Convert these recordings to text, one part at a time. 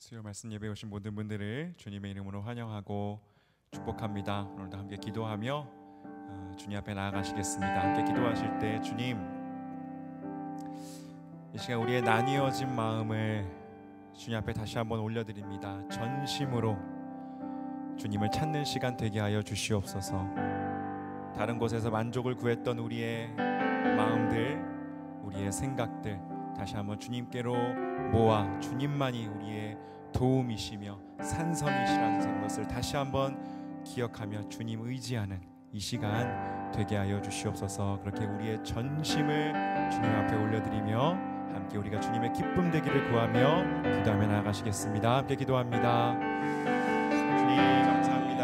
수요 말씀 예배에 오신 모든 분들을 주님의 이름으로 환영하고 축복합니다. 오늘도 함께 기도하며 주님 앞에 나아가시겠습니다. 함께 기도하실 때 주님, 이 시간 우리의 나뉘어진 마음을 주님 앞에 다시 한번 올려드립니다. 전심으로 주님을 찾는 시간 되게 하여 주시옵소서. 다른 곳에서 만족을 구했던 우리의 마음들, 우리의 생각들 다시 한번 주님께로 모아 주님만이 우리의 도움이시며 산성이시라는 것을 다시 한번 기억하며 주님 의지하는 이 시간 되게 하여 주시옵소서. 그렇게 우리의 전심을 주님 앞에 올려드리며 함께 우리가 주님의 기쁨 되기를 구하며 기도하며 나아가시겠습니다. 함께 기도합니다. 주님 감사합니다.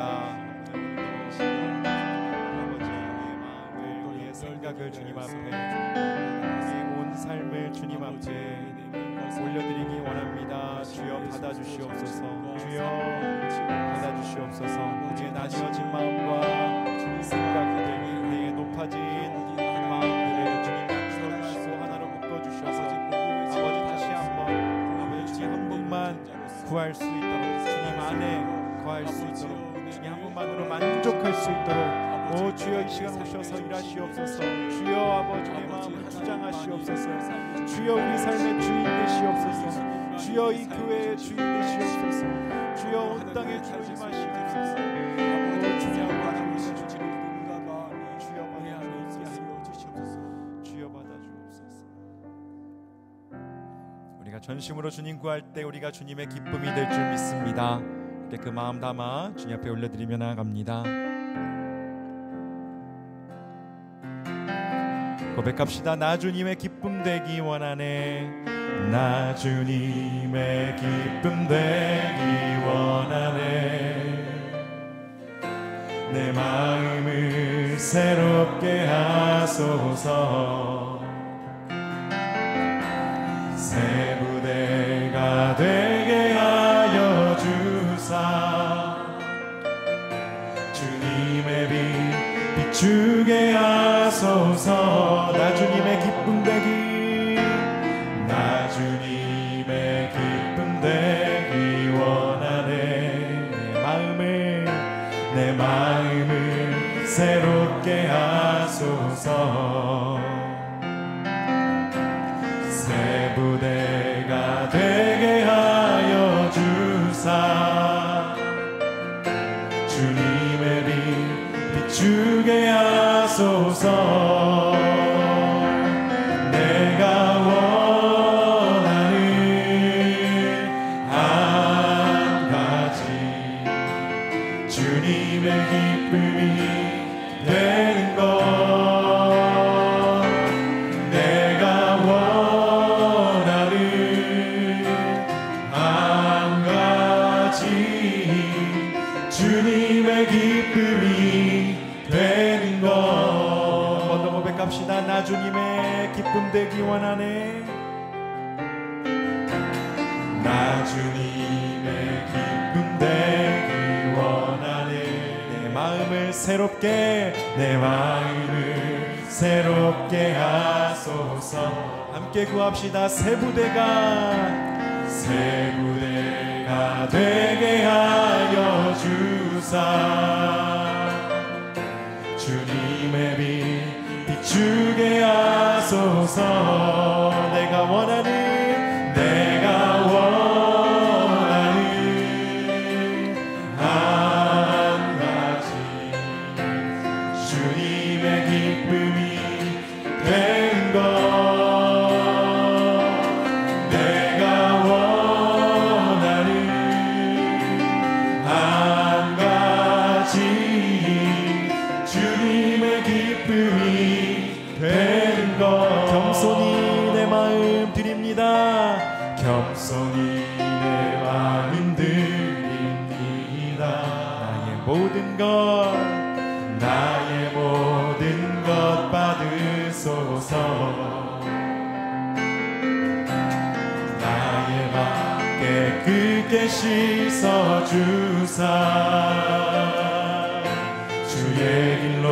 아버지, 우리의 마음을, 우리의 생각을 주님 앞에, 우리의 온 삶을 주님 앞에 올려드리기 원합니다. 주여 받아주시옵소서. 주여 받아주시옵소서. 우리의 나뉘어진 마음과 생각들, 우리의 높아진 마음들을 주님 맞춰주시고 하나로 묶어주셔서 아버지 다시 한번 아버지 주님 한 분만 구할 수 있도록, 주님 안에 거할 수 있도록, 주님 한 분만으로 만족할 수 있도록 오 주여 이 시간 오셔서 일하시옵소서. 주여 아버지 내 마음을 주장하시옵소서. 주여 우리 삶의 주인 되시옵소서. 주여 이 교회의 주인 되시옵소서. 주여 온 땅의 주인 마시옵소서. 오 주여 받아주옵소서. 주여 받아주옵소서. 주여 받아주옵소서. 우리가 전심으로 주님 구할 때 우리가 주님의 기쁨이 될 줄 믿습니다. 그 마음 담아 주님 앞에 올려드리며 나아갑니다. 고백합시다. 나 주님의 기쁨 되기 원하네. 나 주님의 기쁨 되기 원하네. 내 마음을 새롭게 하소서. 새 부대가 되게 하여 주사. 주님의 빛 비추게 하소서. 나 주님의 기쁨 되기, 나 주님의 기쁨 되기 원하네. 내 마음을 새롭게 하소서. 새 부대가 되게 하여 주사. 주님의 빛 비추게 하소서. 내가 원하는 한 가지 주님의 기쁨이 되는 것. 내가 원하는 한 가지 주님의 기쁨이 되는 것. 한 번 더 고백합시다. 나 주님의 기쁨 되기 원하네. 나 주님의 기쁨 되기 원하네. 내 마음을 새롭게, 내 마음을 새롭게 하소서. 함께 구합시다. 새 부대가 되게 하여 주사. 주님의 빛 비추게 하소서. 내가 원하는 한 가지 주님의 기쁨이 되는 것. 내가 원하는 한 가지 주님의 기쁨이 되는 것. 겸손히 내 마음 드립니다. 겸손히 내 마음 드립니다. 나의 모든 것 받으소서. 나의 맘 깨끗게 씻어주사. 주의 길로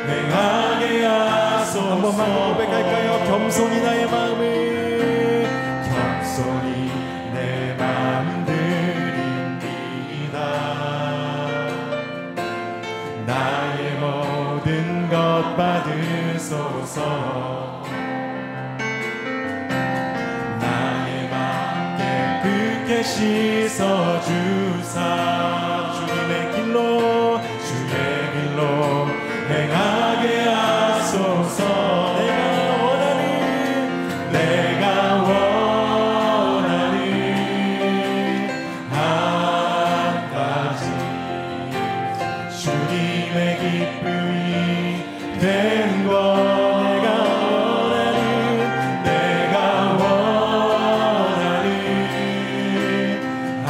행하게 하소서. 한 번만 고백할까요? 겸손히 나의 마음을, 겸손히 내 마음 주시옵소서. 나의 맘 깨끗게 씻어주사 주님의 길로 주의 길로 행하게 하소서. 내가 원하는 한 가지 주님의 기쁨이 되는 것. 내가 원하는 한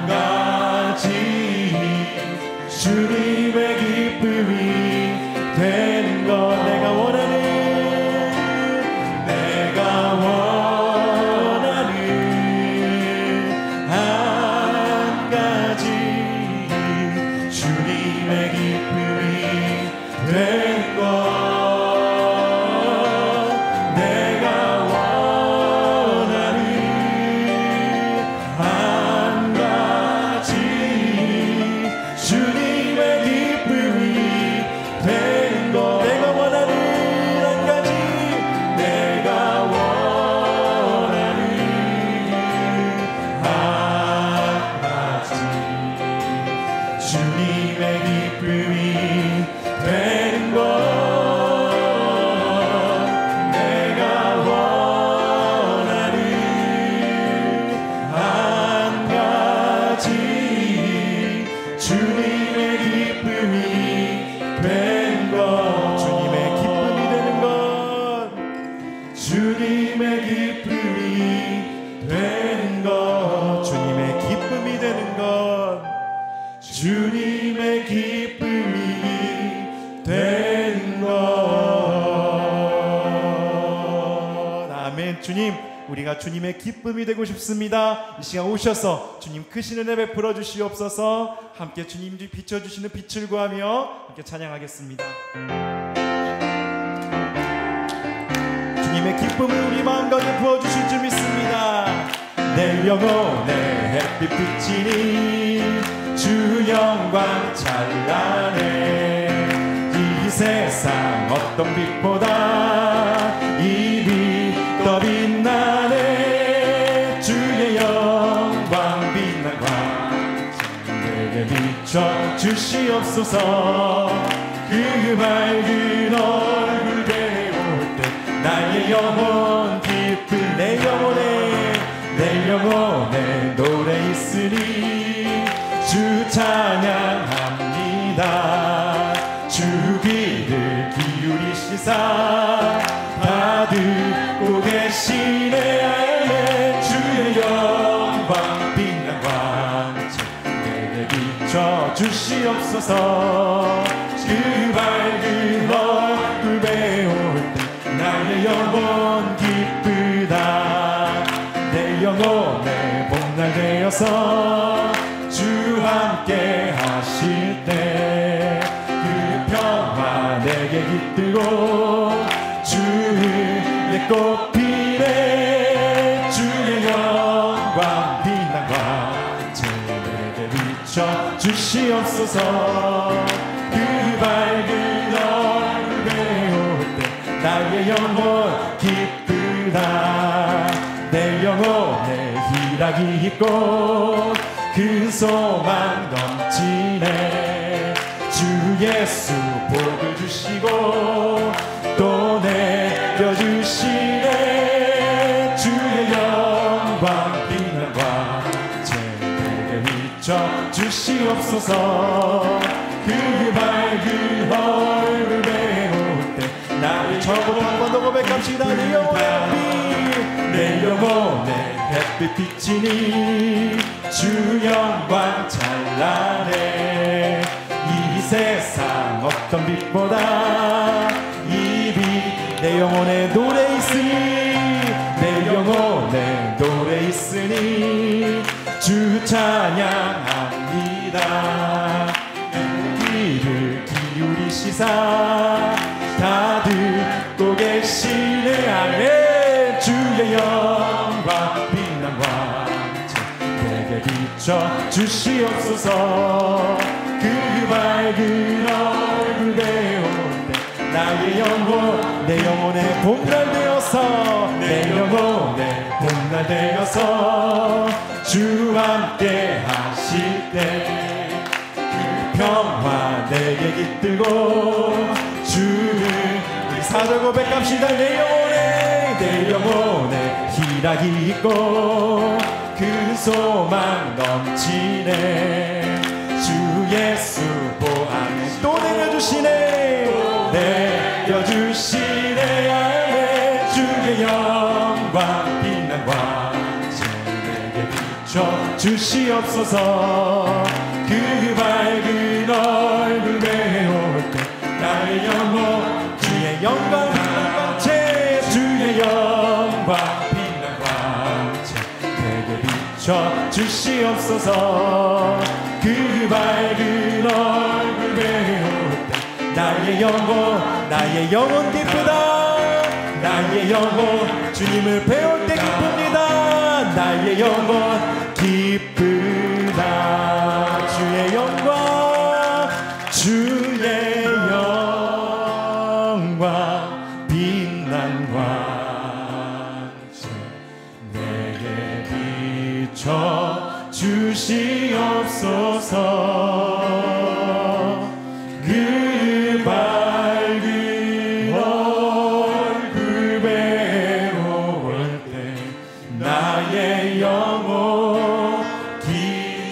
가지 주님의 기쁨이 되는 것. 내가 원하는 한 가지 주님의 기쁨이 되는 것. 내가 원하는 한 가지 주님의 기쁨이 되는 것. 내가 원하는 한 가지 내가 원하는 한 가지 주님의 기쁨이 되는 것. 내가 원하는 한 가지 주님의 기쁨이 되는 것. 주님의 기쁨이 되는 것. 주님의 기쁨이 되는 것. 주님의 기쁨이 되는 것. 주님의 기쁨이 되는 것. 아멘. 주님, 우리가 주님의 기쁨이 되고 싶습니다. 이 시간 오셔서 주님 크신 은혜 베풀어 주시옵소서. 함께 주님이 비춰주시는 빛을 구하며 함께 찬양하겠습니다. 주님의 기쁨을 우리 마음 가운데 부어주실 줄 믿습니다. 내 영혼에 햇빛 비치니 주 영광 찬란해. 이 세상 어떤 빛보다 이 빛 더 빛나네. 주의 영광 빛난 광 내게 비춰 주시옵소서. 그 밝은 얼굴 배울 때 나의 영혼 기쁨. 내 영혼에 노래 있으니 주 찬양합니다. 주 귀를 기울이시사 다 듣고 계시네. 알레. 주의 영광 빛난 광채 내게 비춰 주시옵소서. 그 밝은 얼굴 배울 때 나의 영혼 기쁘다. 내 영혼의 봄날 되어서 주 함께 하실 때 그 평화 내게 깃들고 주의 꽃 피네. 주의 영광 빛난 광채 내게 비춰 주시옵소서. 그 밝은 얼굴 배울 때 나의 영혼 기쁘다. 내 영혼에 희락이 있고 큰 소망 넘치네. 주 예수 복을 주시고 또 내려주시네. 주의 영광 빛난 광채 내게 비춰 주시옵소서. 그 밝은 얼굴 배울 때 나의 저보고 한 번 더 고백합시다. 내 영혼의 빛. 내 영혼에 햇빛 비치니 주 영광 찬란해. 이 세상 어떤 빛보다 이 빛 내 영혼에 노래 있으니 내 영혼에 노래 있으니 주 찬양합니다. 귀를 기울이시사 다 듣고 계시네. 아멘. 주의 영광 빛난 광채 내게 비춰 주시옵소서. 그 밝은 얼굴 배울 때 나의 영혼 내 영혼의 봄날 되어서 내 영혼의 봄날 되어서 주 함께 하실 때 그 평화 내게 깃들고 주를 우리 사절 고백합시다. 내 영혼에 희락이 있고 그 소망 넘치네. 주 예수 보안에 또 내려주시네. 내려주시네. 안에 주의 영광 빛난 광채 내게 비춰 주시옵소서. 그 밝은 얼굴 배울 때 나의 영혼 주의 영광 빛난 광채 주의 영광 빛난 광채 내게 비춰 주시옵소서. 그 밝은 얼굴 배울 때 나의 영혼 기쁘다. 나의 영혼 주님을 배울 때 기쁩니다. 나의 영혼 기쁘다. 주의 영광 주의 영광 빛난 광채 내게 비춰 주시옵소서. 그 밝은 얼굴 배울 때 나의 영혼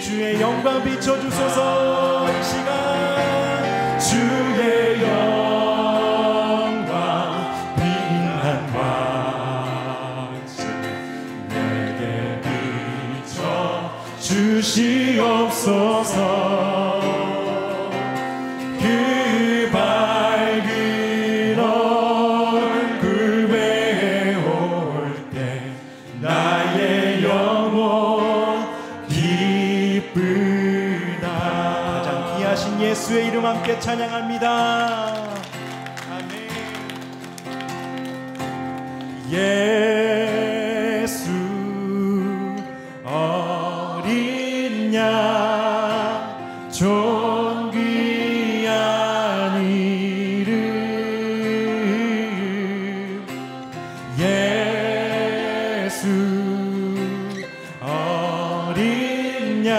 주의 영광 비춰주소서. 이 시간 주의 영광 빛난 광채 내게 비춰 주시옵소서. 그 밝은 얼굴 배울 때 나의 영혼 기쁘다. 가장 귀하신 예수의 이름 함께 찬양합니다. 아멘. 예수 어린 양 존귀한 이름. 예수 어린 양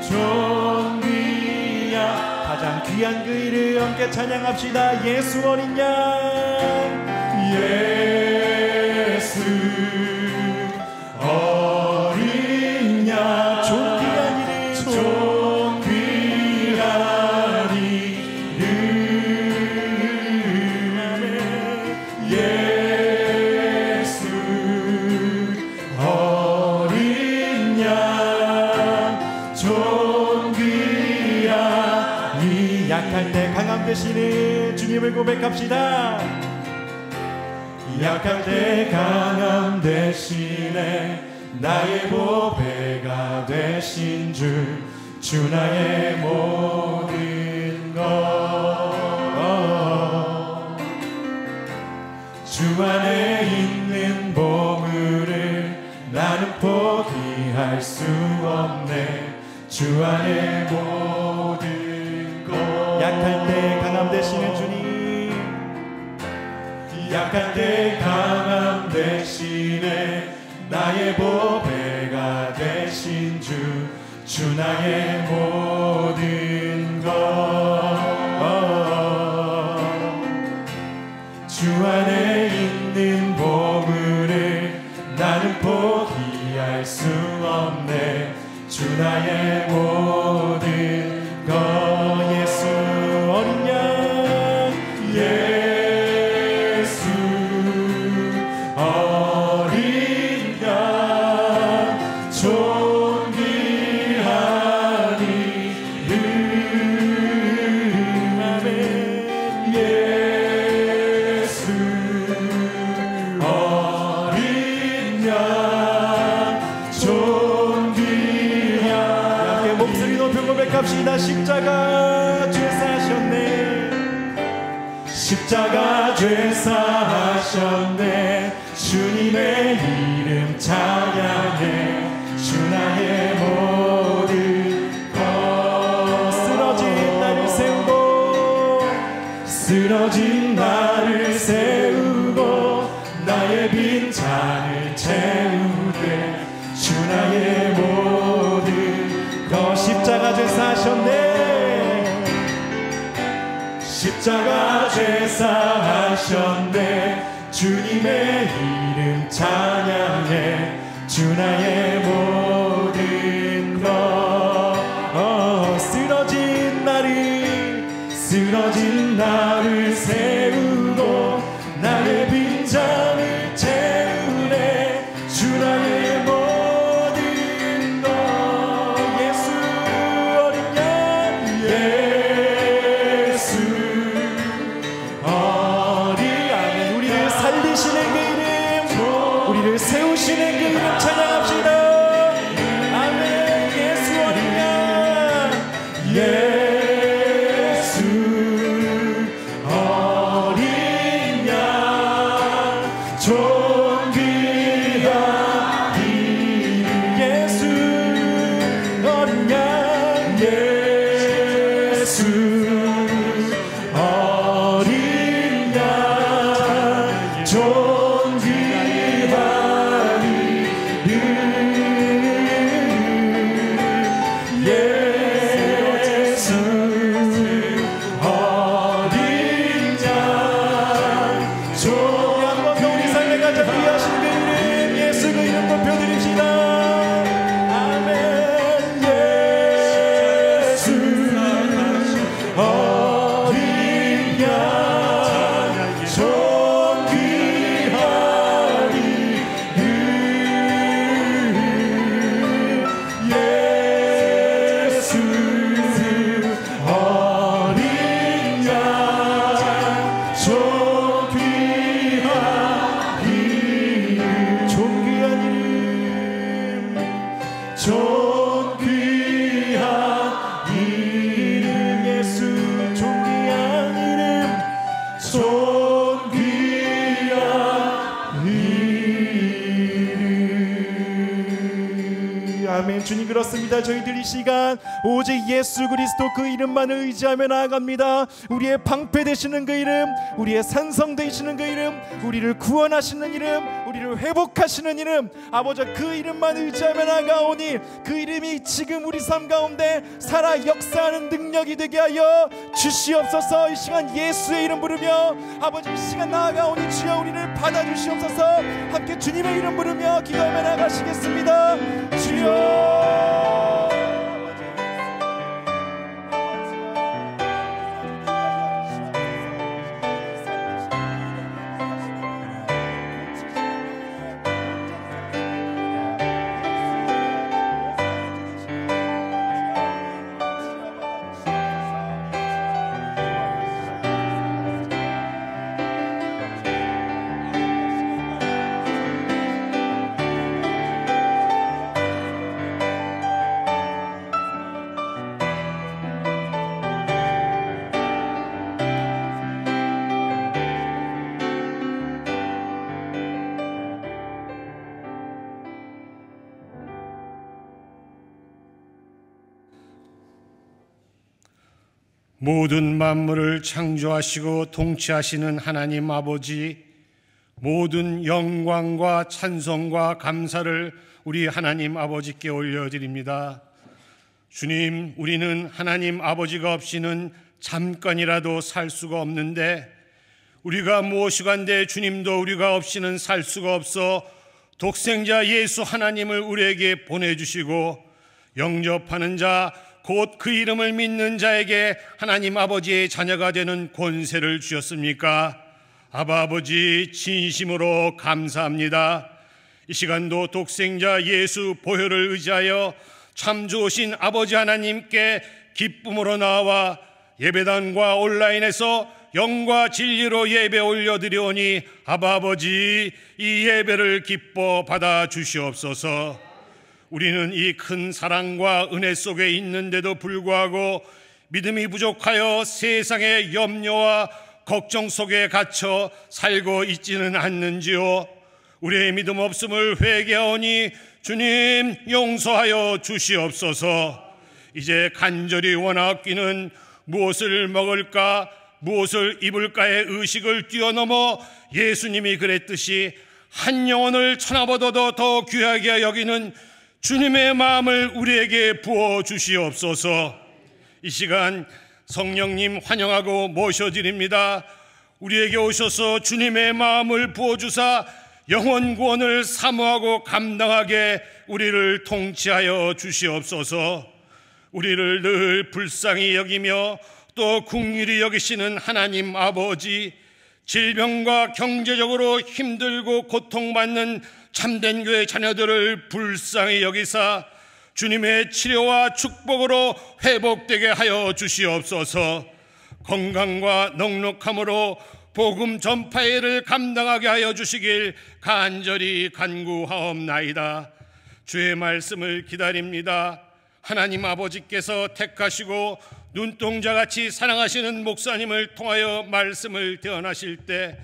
존귀한 가장 귀한 그 이름 함께 찬양합시다. 예수 어린 양 예수 어린 양 존귀한 이름 존귀한 이름. 예수 어린 양 존귀한 이 약할 때 강함 되시는 주님을 고백합시다. 약할 때 강함 대신에 나의 보배가 되신 주 나의 모든 것. 주 안에 있는 보물을 나는 포기할 수 없네. 주 안에 모든 것. 약할 때 강함 되시는 주님. 약할 때 강함 대신에 나의 보배가 되신 주 나의 모든 것. 주 안에 있는 보물을 나는 포기할 수 없네. 주 나의 모든 것. 예수 어린 양 예수 어린 양 존귀한 이름. 아멘. 예수 어린 양 존귀한. 함께 목소리 높여 고백합시다. 십자가 죄사하셨네. 십자가 죄사하셨네. 주님의 이름 찬양해. 주 나의 모든 것. 쓰러진 나를 세우고 쓰러진 나를 십자가 제사하셨네. 주님의 이름 찬양해. 주 나의 모든 것. 쓰러진 나를 세우고 나의 빈잔을 채우네. 주 나의 모든 것. 예수 어린 양, 예수 어린 양. 우리를 살리시는 그 이름, 우리를 세우시는 그 이름 찬양합시다. 아멘. 예수 어린 양, 아멘. 주님, 그렇습니다. 저희들 이 시간 오직 예수 그리스도 그 이름만을 의지하며 나아갑니다. 우리의 방패 되시는 그 이름, 우리의 산성 되시는 그 이름, 우리를 구원하시는 이름, 우리를 회복하시는 이름, 아버지 그 이름만 의지하며 나아가오니 그 이름이 지금 우리 삶 가운데 살아 역사하는 능력이 되게 하여 주시옵소서. 이 시간 예수의 이름 부르며 아버지 이 시간 나아가오니 주여 우리를 받아주시옵소서. 함께 주님의 이름 부르며 기도하며 나가시겠습니다. 주여. 모든 만물을 창조하시고 통치하시는 하나님 아버지, 모든 영광과 찬송과 감사를 우리 하나님 아버지께 올려드립니다. 주님, 우리는 하나님 아버지가 없이는 잠깐이라도 살 수가 없는데 우리가 무엇이간데 주님도 우리가 없이는 살 수가 없어 독생자 예수 하나님을 우리에게 보내주시고 영접하는 자 곧 그 이름을 믿는 자에게 하나님 아버지의 자녀가 되는 권세를 주셨습니까? 아바 아버지, 진심으로 감사합니다. 이 시간도 독생자 예수 보혈을 의지하여 참 좋으신 아버지 하나님께 기쁨으로 나와 예배당과 온라인에서 영과 진리로 예배 올려드리오니 아바 아버지, 이 예배를 기뻐 받아 주시옵소서. 우리는 이 큰 사랑과 은혜 속에 있는데도 불구하고 믿음이 부족하여 세상의 염려와 걱정 속에 갇혀 살고 있지는 않는지요. 우리의 믿음 없음을 회개하오니 주님 용서하여 주시옵소서. 이제 간절히 원하기는 무엇을 먹을까 무엇을 입을까의 의식을 뛰어넘어 예수님이 그랬듯이 한 영혼을 천하보다도 더 귀하게 여기는 주님의 마음을 우리에게 부어주시옵소서. 이 시간 성령님 환영하고 모셔드립니다. 우리에게 오셔서 주님의 마음을 부어주사 영혼 구원을 사모하고 감당하게 우리를 통치하여 주시옵소서. 우리를 늘 불쌍히 여기며 또 긍휼히 여기시는 하나님 아버지, 질병과 경제적으로 힘들고 고통받는 참된 교회 자녀들을 불쌍히 여기사 주님의 치료와 축복으로 회복되게 하여 주시옵소서. 건강과 넉넉함으로 복음 전파의 일을 감당하게 하여 주시길 간절히 간구하옵나이다. 주의 말씀을 기다립니다. 하나님 아버지께서 택하시고 눈동자같이 사랑하시는 목사님을 통하여 말씀을 대언하실 때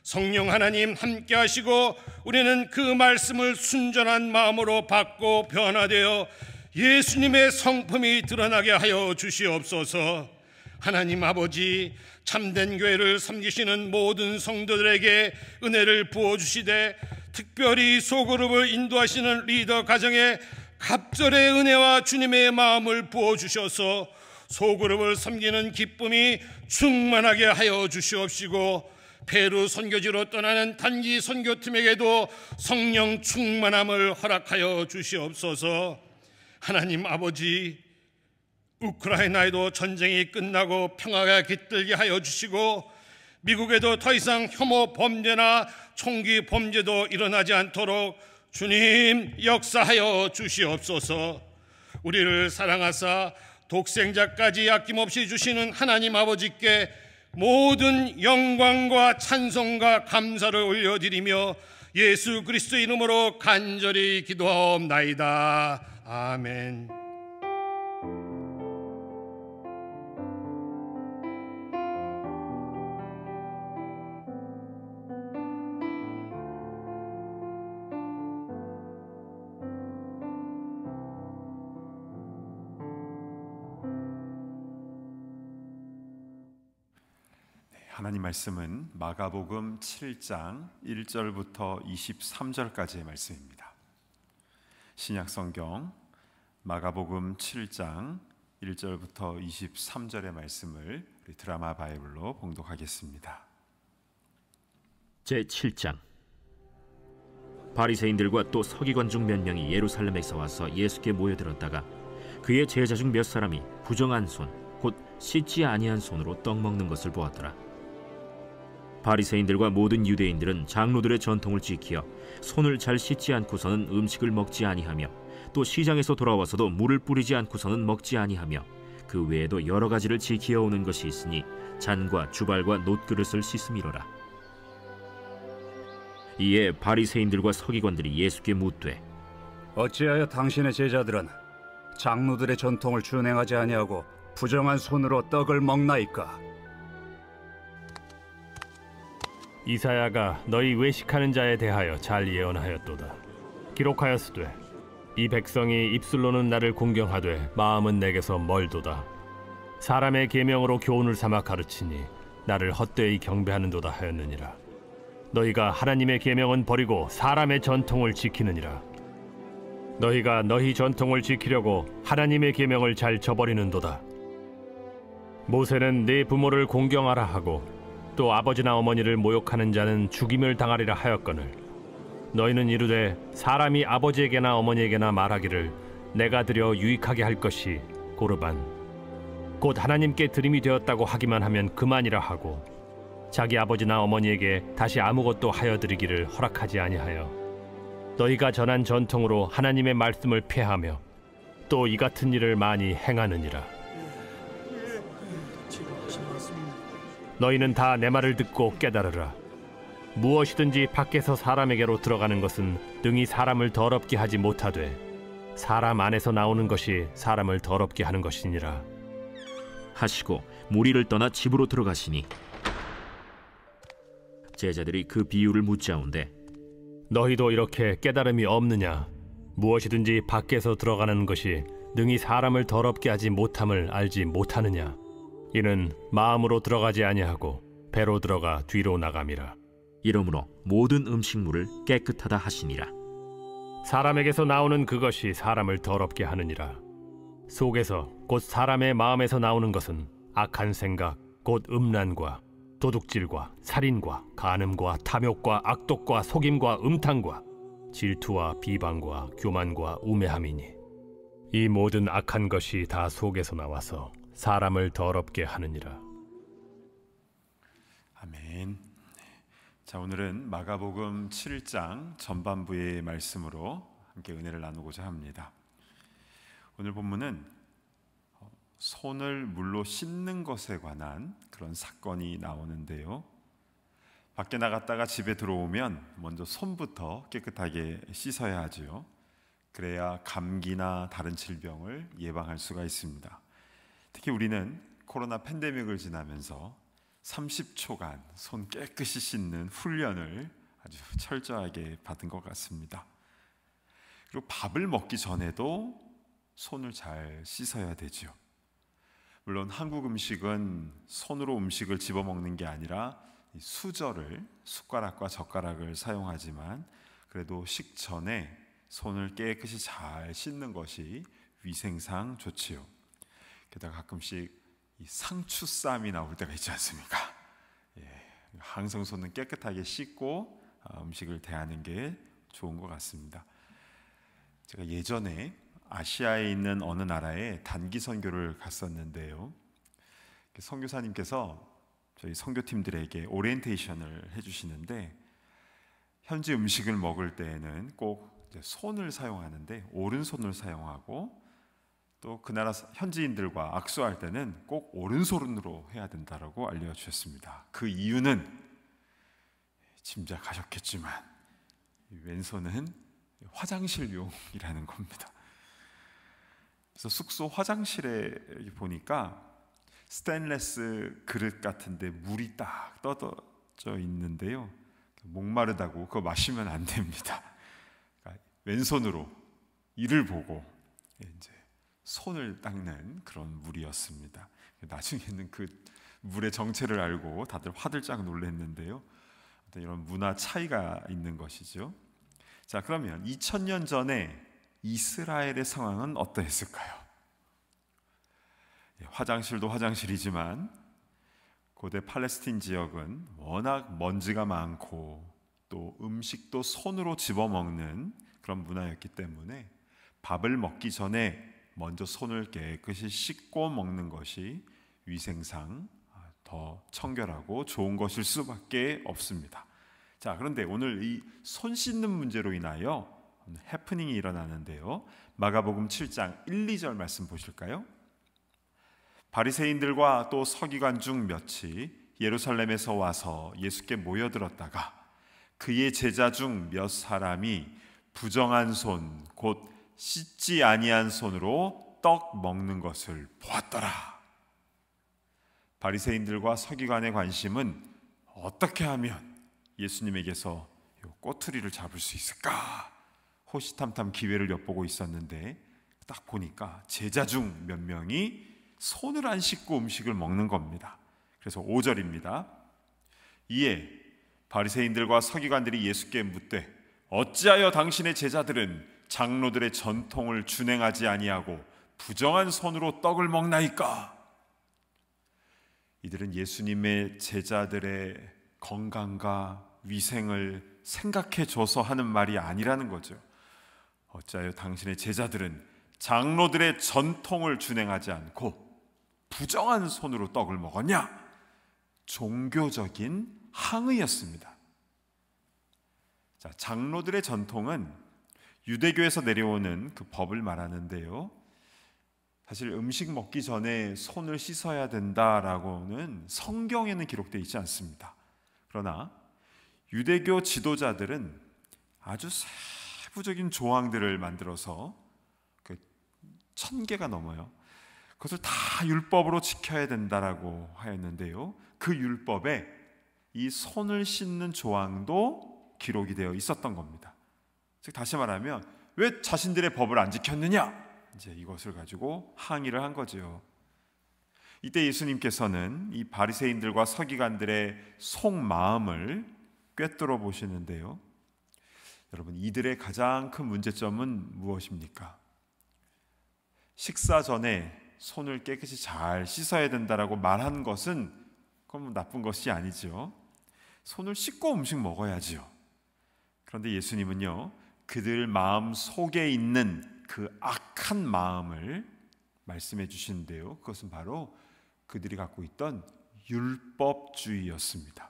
성령 하나님 함께 하시고 우리는 그 말씀을 순전한 마음으로 받고 변화되어 예수님의 성품이 드러나게 하여 주시옵소서. 하나님 아버지, 참된 교회를 섬기시는 모든 성도들에게 은혜를 부어주시되 특별히 소그룹을 인도하시는 리더 가정에 갑절의 은혜와 주님의 마음을 부어주셔서 소그룹을 섬기는 기쁨이 충만하게 하여 주시옵시고 페루 선교지로 떠나는 단기 선교팀에게도 성령 충만함을 허락하여 주시옵소서. 하나님 아버지, 우크라이나에도 전쟁이 끝나고 평화가 깃들게 하여 주시고 미국에도 더 이상 혐오 범죄나 총기 범죄도 일어나지 않도록 주님 역사하여 주시옵소서. 우리를 사랑하사 독생자까지 아낌없이 주시는 하나님 아버지께 모든 영광과 찬송과 감사를 올려드리며 예수 그리스도 이름으로 간절히 기도하옵나이다. 아멘. 하나님 말씀은 마가복음 7장 1절부터 23절까지의 말씀입니다. 신약성경 마가복음 7장 1절부터 23절의 말씀을 우리 드라마 바이블로 봉독하겠습니다. 제7장. 바리새인들과 또 서기관 중 몇 명이 예루살렘에서 와서 예수께 모여들었다가 그의 제자 중 몇 사람이 부정한 손, 곧 씻지 아니한 손으로 떡 먹는 것을 보았더라. 바리새인들과 모든 유대인들은 장로들의 전통을 지키어 손을 잘 씻지 않고서는 음식을 먹지 아니하며 또 시장에서 돌아와서도 물을 뿌리지 않고서는 먹지 아니하며 그 외에도 여러 가지를 지키어 오는 것이 있으니 잔과 주발과 놋그릇을 씻음이로라. 이에 바리새인들과 서기관들이 예수께 묻되 어찌하여 당신의 제자들은 장로들의 전통을 준행하지 아니하고 부정한 손으로 떡을 먹나이까? 이사야가 너희 외식하는 자에 대하여 잘 예언하였도다. 기록하였으되 이 백성이 입술로는 나를 공경하되 마음은 내게서 멀도다. 사람의 계명으로 교훈을 삼아 가르치니 나를 헛되이 경배하는도다 하였느니라. 너희가 하나님의 계명은 버리고 사람의 전통을 지키느니라. 너희가 너희 전통을 지키려고 하나님의 계명을 잘 저버리는도다. 모세는 네 부모를 공경하라 하고 또 아버지나 어머니를 모욕하는 자는 죽임을 당하리라 하였거늘 너희는 이르되 사람이 아버지에게나 어머니에게나 말하기를 내가 드려 유익하게 할 것이 고르반 곧 하나님께 드림이 되었다고 하기만 하면 그만이라 하고 자기 아버지나 어머니에게 다시 아무것도 하여 드리기를 허락하지 아니하여 너희가 전한 전통으로 하나님의 말씀을 폐하며 또 이 같은 일을 많이 행하느니라. 너희는 다 내 말을 듣고 깨달으라. 무엇이든지 밖에서 사람에게로 들어가는 것은 능히 사람을 더럽게 하지 못하되 사람 안에서 나오는 것이 사람을 더럽게 하는 것이니라 하시고 무리를 떠나 집으로 들어가시니 제자들이 그 비유를 묻자온데 너희도 이렇게 깨달음이 없느냐? 무엇이든지 밖에서 들어가는 것이 능히 사람을 더럽게 하지 못함을 알지 못하느냐? 이는 마음으로 들어가지 아니하고 배로 들어가 뒤로 나감이라. 이러므로 모든 음식물을 깨끗하다 하시니라. 사람에게서 나오는 그것이 사람을 더럽게 하느니라. 속에서 곧 사람의 마음에서 나오는 것은 악한 생각 곧 음란과 도둑질과 살인과 간음과 탐욕과 악독과 속임과 음탕과 질투와 비방과 교만과 우매함이니 이 모든 악한 것이 다 속에서 나와서 사람을 더럽게 하느니라. 아멘. 자, 오늘은 마가복음 7장 전반부의 말씀으로 함께 은혜를 나누고자 합니다. 오늘 본문은 손을 물로 씻는 것에 관한 그런 사건이 나오는데요. 밖에 나갔다가 집에 들어오면 먼저 손부터 깨끗하게 씻어야 하죠. 그래야 감기나 다른 질병을 예방할 수가 있습니다. 특히 우리는 코로나 팬데믹을 지나면서 30초간 손 깨끗이 씻는 훈련을 아주 철저하게 받은 것 같습니다. 그리고 밥을 먹기 전에도 손을 잘 씻어야 되죠. 물론 한국 음식은 손으로 음식을 집어먹는 게 아니라 수저를, 숟가락과 젓가락을 사용하지만 그래도 식전에 손을 깨끗이 잘 씻는 것이 위생상 좋지요. 게다가 가끔씩 이 상추쌈이 나올 때가 있지 않습니까? 항상 손은 깨끗하게 씻고 음식을 대하는 게 좋은 것 같습니다. 제가 예전에 아시아에 있는 어느 나라에 단기 선교를 갔었는데요. 선교사님께서 저희 선교팀들에게 오리엔테이션을 해주시는데 현지 음식을 먹을 때에는 꼭 손을 사용하는데 오른손을 사용하고 또 그 나라 현지인들과 악수할 때는 꼭 오른손으로 해야 된다고 알려주셨습니다. 그 이유는 짐작하셨겠지만 왼손은 화장실용이라는 겁니다. 그래서 숙소 화장실에 보니까 스테인레스 그릇 같은데 물이 딱 떠져 있는데요. 목마르다고 그거 마시면 안 됩니다. 그러니까 왼손으로 이를 보고 이제 손을 닦는 그런 물이었습니다. 나중에는 그 물의 정체를 알고 다들 화들짝 놀랐는데요. 이런 문화 차이가 있는 것이죠. 자, 그러면 2000년 전에 이스라엘의 상황은 어떠했을까요? 화장실도 화장실이지만 고대 팔레스틴 지역은 워낙 먼지가 많고 또 음식도 손으로 집어먹는 그런 문화였기 때문에 밥을 먹기 전에 먼저 손을 깨끗이 씻고 먹는 것이 위생상 더 청결하고 좋은 것일 수밖에 없습니다. 자, 그런데 오늘 이 손 씻는 문제로 인하여 해프닝이 일어나는데요. 마가복음 7장 1, 2절 말씀 보실까요? 바리새인들과 또 서기관 중 몇이 예루살렘에서 와서 예수께 모여들었다가 그의 제자 중 몇 사람이 부정한 손, 곧 씻지 아니한 손으로 떡 먹는 것을 보았더라. 바리새인들과 서기관의 관심은 어떻게 하면 예수님에게서 꼬투리를 잡을 수 있을까? 호시탐탐 기회를 엿보고 있었는데 딱 보니까 제자 중 몇 명이 손을 안 씻고 음식을 먹는 겁니다. 그래서 5절입니다. 이에 바리새인들과 서기관들이 예수께 묻되 어찌하여 당신의 제자들은 장로들의 전통을 준행하지 아니하고 부정한 손으로 떡을 먹나이까? 이들은 예수님의 제자들의 건강과 위생을 생각해 줘서 하는 말이 아니라는 거죠. 어찌하여 당신의 제자들은 장로들의 전통을 준행하지 않고 부정한 손으로 떡을 먹었냐? 종교적인 항의였습니다. 자, 장로들의 전통은 유대교에서 내려오는 그 법을 말하는데요. 사실 음식 먹기 전에 손을 씻어야 된다라고는 성경에는 기록되어 있지 않습니다. 그러나 유대교 지도자들은 아주 세부적인 조항들을 만들어서 1000개가 넘어요. 그것을 다 율법으로 지켜야 된다라고 하였는데요. 그 율법에 이 손을 씻는 조항도 기록이 되어 있었던 겁니다. 즉 다시 말하면 왜 자신들의 법을 안 지켰느냐? 이제 이것을 가지고 항의를 한 거죠. 이때 예수님께서는 이 바리새인들과 서기관들의 속마음을 꿰뚫어 보시는데요. 여러분, 이들의 가장 큰 문제점은 무엇입니까? 식사 전에 손을 깨끗이 잘 씻어야 된다라고 말한 것은 그건 나쁜 것이 아니죠. 손을 씻고 음식 먹어야지요. 그런데 예수님은요, 그들 마음 속에 있는 그 악한 마음을 말씀해 주시는데요, 그것은 바로 그들이 갖고 있던 율법주의였습니다.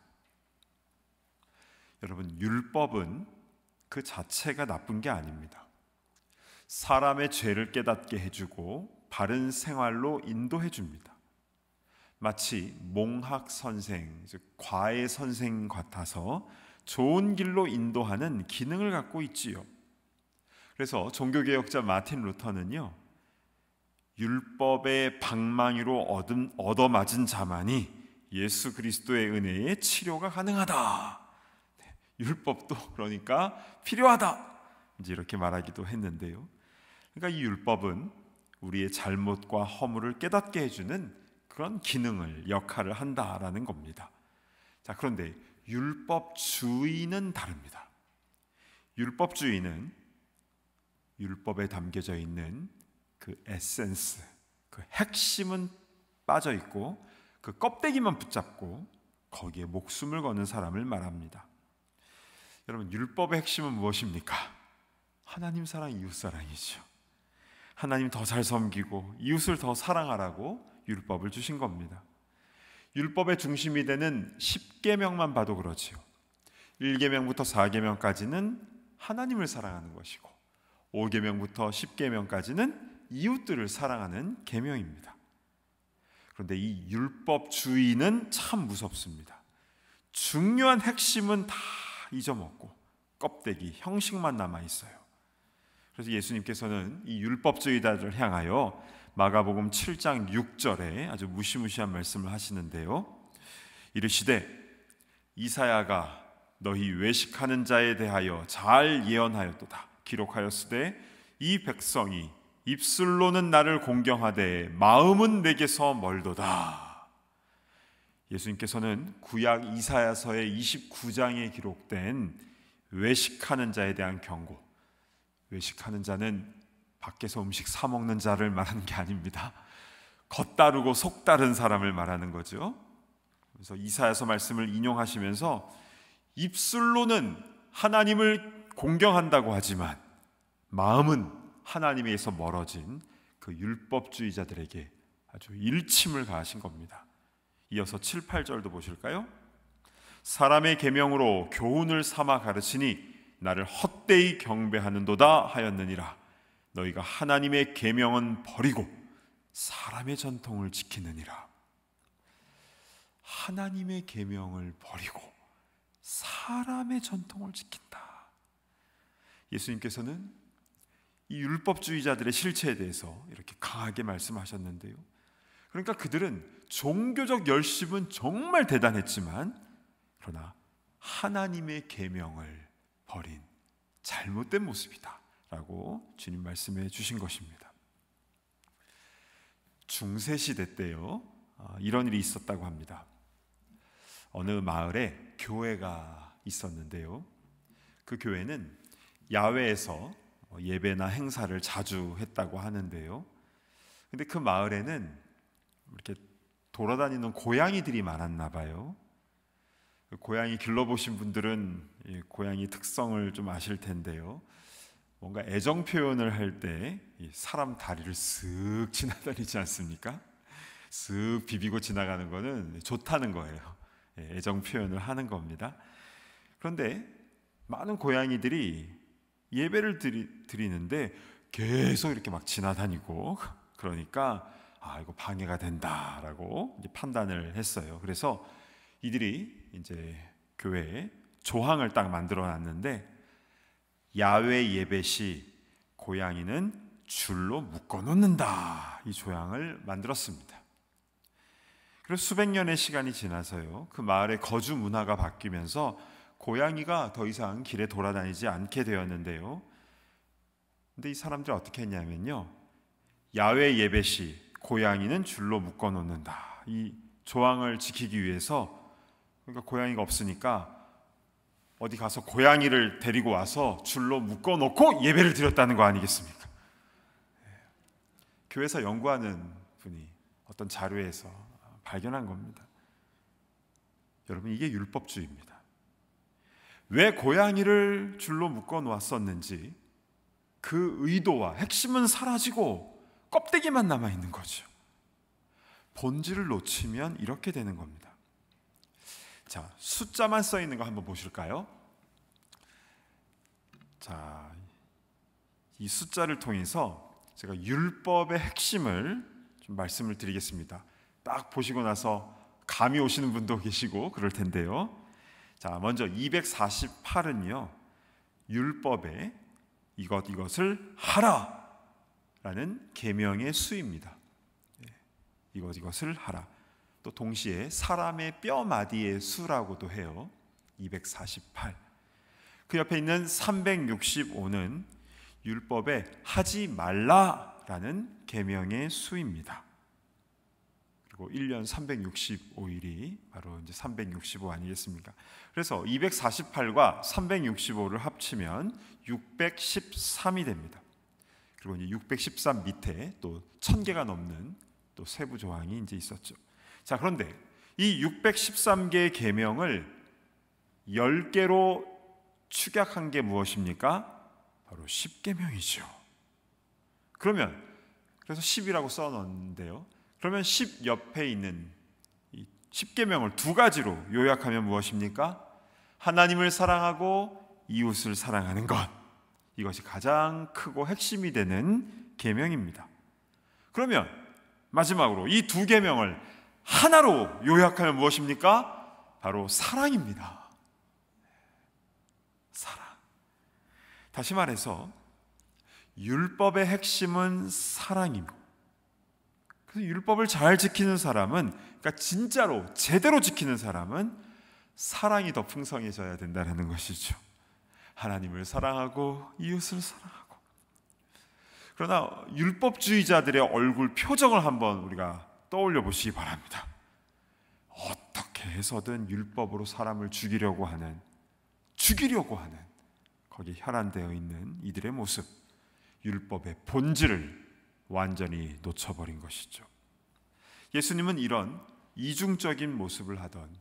여러분, 율법은 그 자체가 나쁜 게 아닙니다. 사람의 죄를 깨닫게 해주고 바른 생활로 인도해 줍니다. 마치 몽학 선생, 즉 과외 선생 같아서 좋은 길로 인도하는 기능을 갖고 있지요. 그래서 종교개혁자 마틴 루터는요, 율법의 방망이로 얻어맞은 자만이 예수 그리스도의 은혜에 치료가 가능하다. 율법도 그러니까 필요하다. 이제 이렇게 말하기도 했는데요. 그러니까 이 율법은 우리의 잘못과 허물을 깨닫게 해주는 그런 기능을, 역할을 한다라는 겁니다. 자, 그런데 율법주의는 다릅니다. 율법주의는 율법에 담겨져 있는 그 에센스, 그 핵심은 빠져 있고 그 껍데기만 붙잡고 거기에 목숨을 거는 사람을 말합니다. 여러분, 율법의 핵심은 무엇입니까? 하나님 사랑, 이웃 사랑이죠. 하나님 더 잘 섬기고 이웃을 더 사랑하라고 율법을 주신 겁니다. 율법의 중심이 되는 10계명만 봐도 그렇지요. 1계명부터 4계명까지는 하나님을 사랑하는 것이고 5계명부터 10계명까지는 이웃들을 사랑하는 계명입니다. 그런데 이 율법주의는 참 무섭습니다. 중요한 핵심은 다 잊어먹고 껍데기, 형식만 남아있어요. 그래서 예수님께서는 이 율법주의자들을 향하여 마가복음 7장 6절에 아주 무시무시한 말씀을 하시는데요, 이르시되 이사야가 너희 외식하는 자에 대하여 잘 예언하였도다. 기록하였으되 이 백성이 입술로는 나를 공경하되 마음은 내게서 멀도다. 예수님께서는 구약 이사야서의 29장에 기록된 외식하는 자에 대한 경고, 외식하는 자는 밖에서 음식 사 먹는 자를 말하는 게 아닙니다. 겉다르고 속다른 사람을 말하는 거죠. 그래서 이사야서 말씀을 인용하시면서 입술로는 하나님을 공경한다고 하지만 마음은 하나님에서 멀어진 그 율법주의자들에게 아주 일침을 가하신 겁니다. 이어서 7, 8절도 보실까요? 사람의 계명으로 교훈을 삼아 가르치니 나를 헛되이 경배하는도다 하였느니라. 너희가 하나님의 계명은 버리고 사람의 전통을 지키느니라. 하나님의 계명을 버리고 사람의 전통을 지킨다. 예수님께서는 이 율법주의자들의 실체에 대해서 이렇게 강하게 말씀하셨는데요, 그러니까 그들은 종교적 열심은 정말 대단했지만 그러나 하나님의 계명을 버린 잘못된 모습이다 라고 주님 말씀해 주신 것입니다. 중세시대 때요, 이런 일이 있었다고 합니다. 어느 마을에 교회가 있었는데요, 그 교회는 야외에서 예배나 행사를 자주 했다고 하는데요, 근데 그 마을에는 이렇게 돌아다니는 고양이들이 많았나 봐요. 고양이 길러보신 분들은 고양이 특성을 좀 아실 텐데요, 뭔가 애정 표현을 할 때 사람 다리를 쓱 지나다니지 않습니까? 쓱 비비고 지나가는 거는 좋다는 거예요. 애정 표현을 하는 겁니다. 그런데 많은 고양이들이 예배를 드리는데 계속 이렇게 막 지나다니고, 그러니까 이거 방해가 된다라고 이제 판단을 했어요. 그래서 이들이 이제 교회에 조항을 딱 만들어 놨는데, 야외 예배 시 고양이는 줄로 묶어 놓는다, 이 조항을 만들었습니다. 그래서 수백 년의 시간이 지나서요, 그 마을의 거주 문화가 바뀌면서 고양이가 더 이상 길에 돌아다니지 않게 되었는데요, 근데 이 사람들이 어떻게 했냐면요, 야외 예배 시 고양이는 줄로 묶어 놓는다, 이 조항을 지키기 위해서, 그러니까 고양이가 없으니까 어디 가서 고양이를 데리고 와서 줄로 묶어 놓고 예배를 드렸다는 거 아니겠습니까? 교회에서 연구하는 분이 어떤 자료에서 발견한 겁니다. 여러분, 이게 율법주의입니다. 왜 고양이를 줄로 묶어 놓았었는지 그 의도와 핵심은 사라지고 껍데기만 남아있는 거죠. 본질을 놓치면 이렇게 되는 겁니다. 자, 숫자만 써 있는 거 한번 보실까요? 자, 이 숫자를 통해서 제가 율법의 핵심을 좀 말씀을 드리겠습니다. 딱 보시고 나서 감이 오시는 분도 계시고 그럴 텐데요. 자, 먼저 248은요, 율법에 이것을 하라 라는 계명의 수입니다. 이것을 하라. 또 동시에 사람의 뼈 마디의 수라고도 해요. 248. 그 옆에 있는 365는 율법에 하지 말라라는 계명의 수입니다. 그리고 1년 365일이 바로 이제 365 아니겠습니까? 그래서 248과 365를 합치면 613이 됩니다. 그리고 이제 613 밑에 또 1000개가 넘는 또 세부 조항이 이제 있었죠. 자, 그런데 이 613개의 계명을 10개로 축약한 게 무엇입니까? 바로 10계명이죠. 그래서 10이라고 써놓는데요. 그러면 10 옆에 있는 이 10계명을 두 가지로 요약하면 무엇입니까? 하나님을 사랑하고 이웃을 사랑하는 것. 이것이 가장 크고 핵심이 되는 계명입니다. 그러면 마지막으로 이 두 계명을 하나로 요약하면 무엇입니까? 바로 사랑입니다. 사랑. 다시 말해서 율법의 핵심은 사랑이고, 그래서 율법을 잘 지키는 사람은, 그러니까 진짜로 제대로 지키는 사람은 사랑이 더 풍성해져야 된다는 것이죠. 하나님을 사랑하고 이웃을 사랑하고. 그러나 율법주의자들의 얼굴 표정을 한번 우리가 떠올려 보시기 바랍니다. 어떻게 해서든 율법으로 사람을 죽이려고 하는 거기에 혈안되어 있는 이들의 모습, 율법의 본질을 완전히 놓쳐버린 것이죠. 예수님은 이런 이중적인 모습을 하던,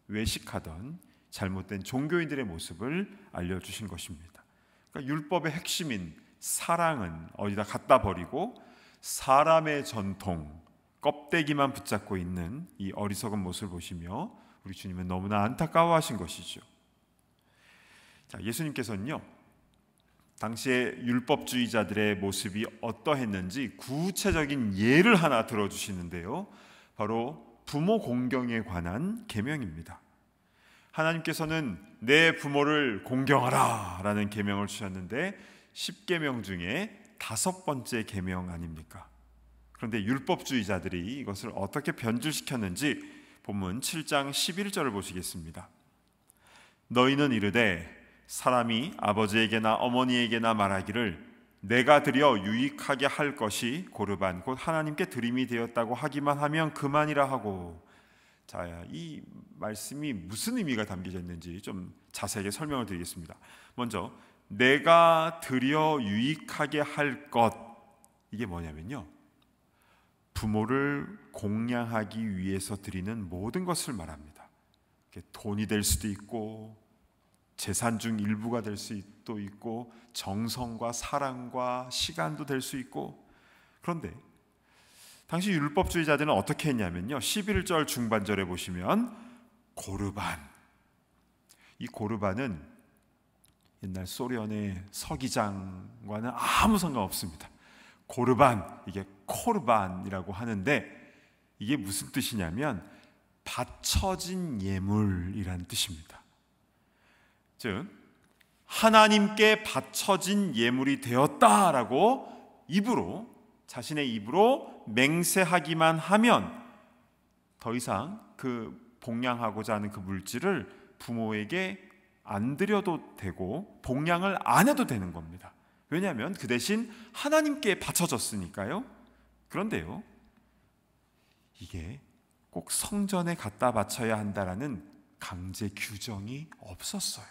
외식하던 잘못된 종교인들의 모습을 알려주신 것입니다. 그러니까 율법의 핵심인 사랑은 어디다 갖다 버리고 사람의 전통, 껍데기만 붙잡고 있는 이 어리석은 모습을 보시며 우리 주님은 너무나 안타까워하신 것이죠. 자, 예수님께서는요, 당시에 율법주의자들의 모습이 어떠했는지 구체적인 예를 하나 들어주시는데요, 바로 부모 공경에 관한 계명입니다. 하나님께서는 내 부모를 공경하라 라는 계명을 주셨는데 10계명 중에 5번째 계명 아닙니까? 그런데 율법주의자들이 이것을 어떻게 변질시켰는지 본문 7장 11절을 보시겠습니다. 너희는 이르되 사람이 아버지에게나 어머니에게나 말하기를 내가 드려 유익하게 할 것이 고르반 곧 하나님께 드림이 되었다고 하기만 하면 그만이라 하고. 자, 이 말씀이 무슨 의미가 담겨져 있는지 좀 자세하게 설명을 드리겠습니다. 먼저 내가 드려 유익하게 할 것, 이게 뭐냐면요, 부모를 공양하기 위해서 드리는 모든 것을 말합니다. 돈이 될 수도 있고 재산 중 일부가 될 수도 있고 정성과 사랑과 시간도 될 수 있고. 그런데 당시 율법주의자들은 어떻게 했냐면요, 11절 중반절에 보시면 고르반, 이 고르반은 옛날 소련의 서기장과는 아무 상관없습니다. 고르반, 이게 코르반이라고 하는데 이게 무슨 뜻이냐면 바쳐진 예물이라는 뜻입니다. 즉 하나님께 바쳐진 예물이 되었다라고 자신의 입으로 맹세하기만 하면 더 이상 그 봉양하고자 하는 그 물질을 부모에게 안 드려도 되고 봉양을 안 해도 되는 겁니다. 왜냐하면 그 대신 하나님께 바쳐졌으니까요. 그런데요, 이게 꼭 성전에 갖다 바쳐야 한다라는 강제 규정이 없었어요.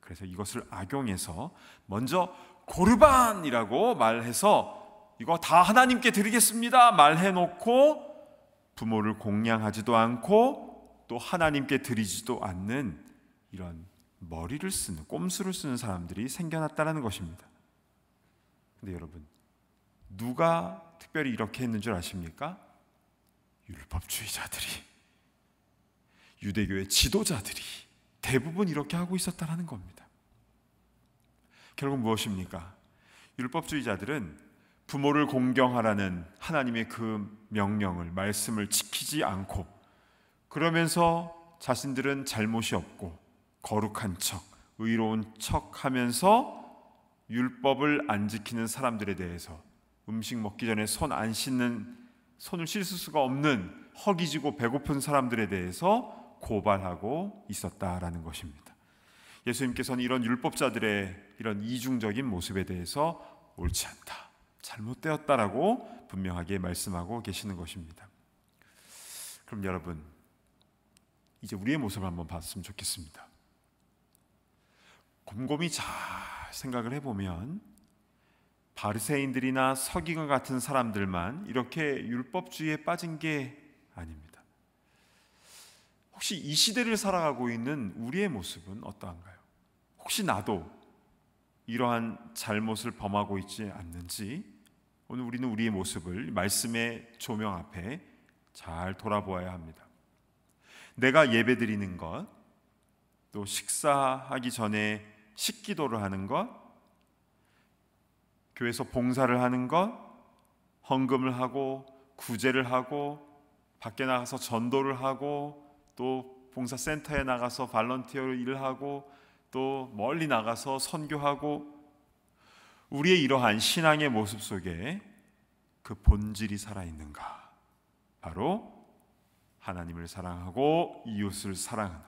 그래서 이것을 악용해서 먼저 고르반이라고 말해서 이거 다 하나님께 드리겠습니다 말해놓고 부모를 공양하지도 않고 또 하나님께 드리지도 않는 이런 머리를 쓰는, 꼼수를 쓰는 사람들이 생겨났다는 것입니다. 근데 여러분, 누가 특별히 이렇게 했는 줄 아십니까? 율법주의자들이, 유대교의 지도자들이 대부분 이렇게 하고 있었다는 겁니다. 결국 무엇입니까? 율법주의자들은 부모를 공경하라는 하나님의 그 명령을, 말씀을 지키지 않고, 그러면서 자신들은 잘못이 없고 거룩한 척, 의로운 척 하면서 율법을 안 지키는 사람들에 대해서, 음식 먹기 전에 손 안 씻는, 손을 씻을 수가 없는 허기지고 배고픈 사람들에 대해서 고발하고 있었다라는 것입니다. 예수님께서는 이런 율법자들의 이런 이중적인 모습에 대해서 옳지 않다, 잘못되었다라고 분명하게 말씀하고 계시는 것입니다. 그럼 여러분, 이제 우리의 모습을 한번 봤으면 좋겠습니다. 곰곰이 잘 생각을 해보면 바리새인들이나 서기관 같은 사람들만 이렇게 율법주의에 빠진 게 아닙니다. 혹시 이 시대를 살아가고 있는 우리의 모습은 어떠한가요? 혹시 나도 이러한 잘못을 범하고 있지 않는지 오늘 우리는 우리의 모습을 말씀의 조명 앞에 잘 돌아보아야 합니다. 내가 예배드리는 것, 또 식사하기 전에 식기도를 하는 것, 교회에서 봉사를 하는 것, 헌금을 하고 구제를 하고 밖에 나가서 전도를 하고 또 봉사센터에 나가서 발런티어로 일을 하고 또 멀리 나가서 선교하고, 우리의 이러한 신앙의 모습 속에 그 본질이 살아있는가? 바로 하나님을 사랑하고 이웃을 사랑하는